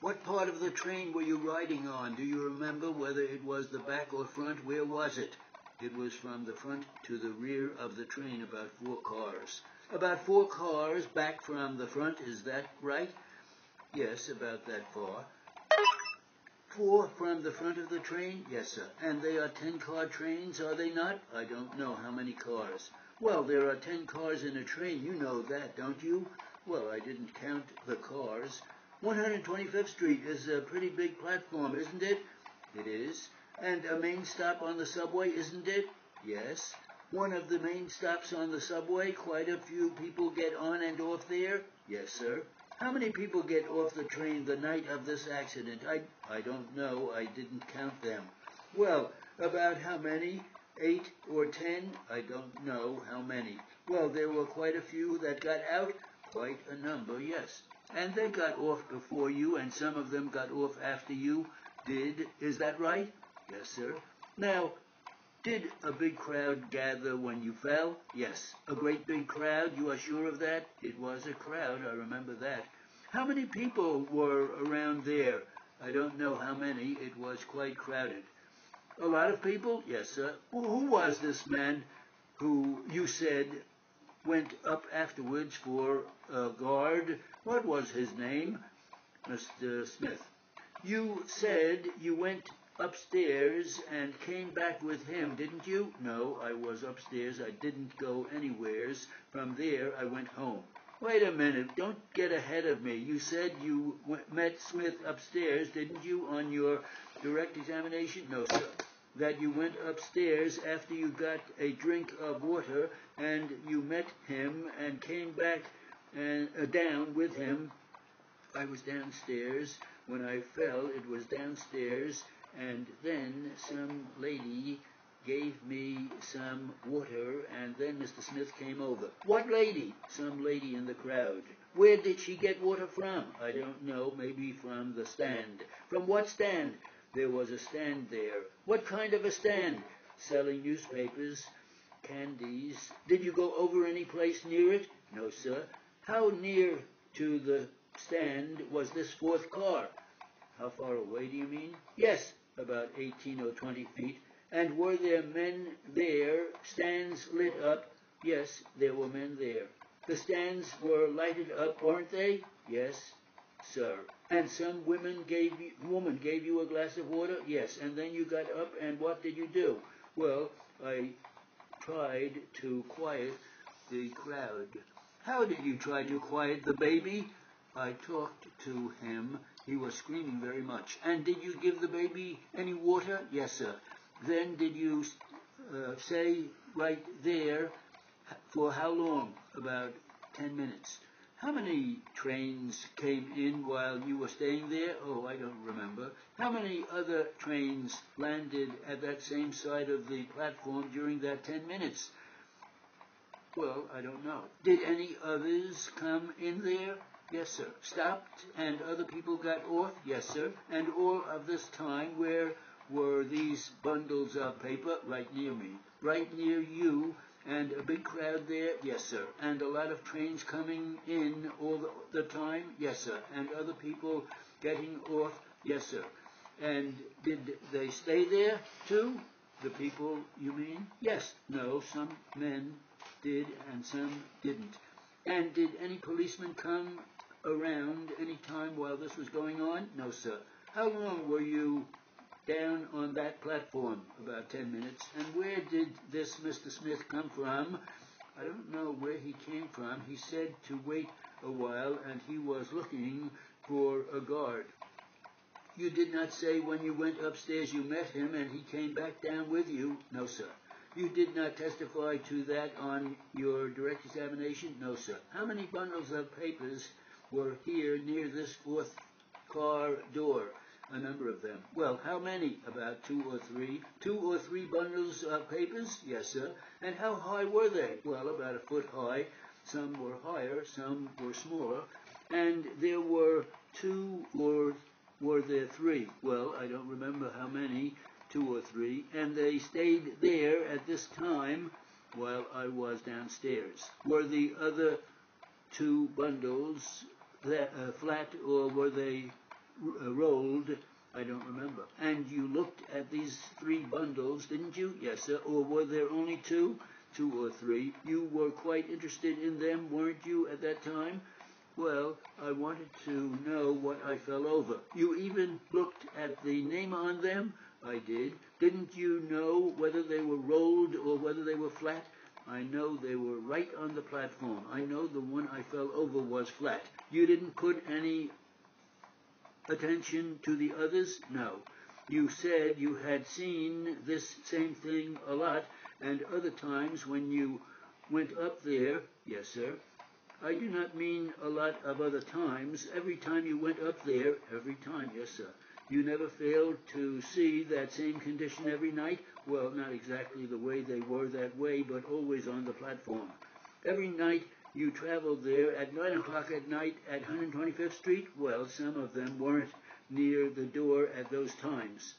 What part of the train were you riding on? Do you remember whether it was the back or front? Where was it? It was from the front to the rear of the train, about 4 cars. About 4 cars back from the front, is that right? Yes, about that far. 4 from the front of the train? Yes, sir. And they are 10-car trains, are they not? I don't know how many cars. Well, there are 10 cars in a train. You know that, don't you? Well, I didn't count the cars. 125th Street is a pretty big platform, isn't it? It is. And a main stop on the subway, isn't it? Yes. One of the main stops on the subway, quite a few people get on and off there? Yes, sir. How many people get off the train the night of this accident? I don't know. I didn't count them. Well, about how many? 8 or 10? I don't know how many. Well, there were quite a few that got out. Quite a number, yes. And they got off before you, and some of them got off after you did. Is that right? Yes, sir. Now, did a big crowd gather when you fell? Yes. A great big crowd? You are sure of that? It was a crowd, I remember that. How many people were around there? I don't know how many. It was quite crowded. A lot of people? Yes, sir. Who was this man who you said went up afterwards for a guard? What was his name? Mr. Smith. You said you went upstairs and came back with him, didn't you? No, I was upstairs. I didn't go anywheres. From there, I went home. Wait a minute. Don't get ahead of me. You said you met Smith upstairs, didn't you, on your direct examination? No, sir. That you went upstairs after you got a drink of water and you met him and came back and down with him. I was downstairs. When I fell, it was downstairs, and then some lady gave me some water, and then Mr. Smith came over. What lady? Some lady in the crowd. Where did she get water from? I don't know, maybe from the stand. From what stand? There was a stand there. What kind of a stand? Selling newspapers, candies. Did you go over any place near it? No, sir. How near to the stand was this 4th car? How far away do you mean? Yes, about 18 or 20 feet. And were there men there, stands lit up? Yes, there were men there. The stands were lighted up, weren't they? Yes, sir. And some woman gave you a glass of water? Yes. And then you got up, and what did you do? Well, I tried to quiet the crowd. How did you try to quiet the baby? I talked to him. He was screaming very much. And did you give the baby any water? Yes, sir. Then did you say right there, for how long? About 10 minutes. How many trains came in while you were staying there? Oh, I don't remember. How many other trains landed at that same side of the platform during that 10 minutes? Well, I don't know. Did any others come in there? Yes, sir. Stopped and other people got off? Yes, sir. And all of this time, where were these bundles of paper? Right near me. Right near you. And a big crowd there? Yes, sir. And a lot of trains coming in all the time? Yes, sir. And other people getting off? Yes, sir. And did they stay there too? The people, you mean? Yes. No, some men did and some didn't. And did any policemen come around any time while this was going on? No, sir. How long were you down on that platform? About 10 minutes. And where did this Mr. Smith come from? I don't know where he came from. He said to wait a while, and he was looking for a guard. You did not say when you went upstairs you met him and he came back down with you? No, sir. You did not testify to that on your direct examination? No, sir. How many bundles of papers were here near this 4th car door? A number of them. Well, how many? About 2 or 3. 2 or 3 bundles of papers? Yes, sir. And how high were they? Well, about a foot high. Some were higher, some were smaller. And there were 2 or were there 3? Well, I don't remember how many. 2 or 3, and they stayed there at this time while I was downstairs. Were the other 2 bundles flat, or were they rolled, I don't remember. And you looked at these 3 bundles, didn't you? Yes, sir. Or were there only 2? 2 or 3. You were quite interested in them, weren't you, at that time? Well, I wanted to know what I fell over. You even looked at the name on them? I did. Didn't you know whether they were rolled or whether they were flat? I know they were right on the platform. I know the one I fell over was flat. You didn't put any attention to the others? No. You said you had seen this same thing a lot, and other times when you went up there. Yes, sir. I do not mean a lot of other times. Every time you went up there, every time, yes, sir. You never failed to see that same condition every night? Well, not exactly the way they were that way, but always on the platform. Every night you traveled there at 9 o'clock at night at 125th Street? Well, some of them weren't near the door at those times.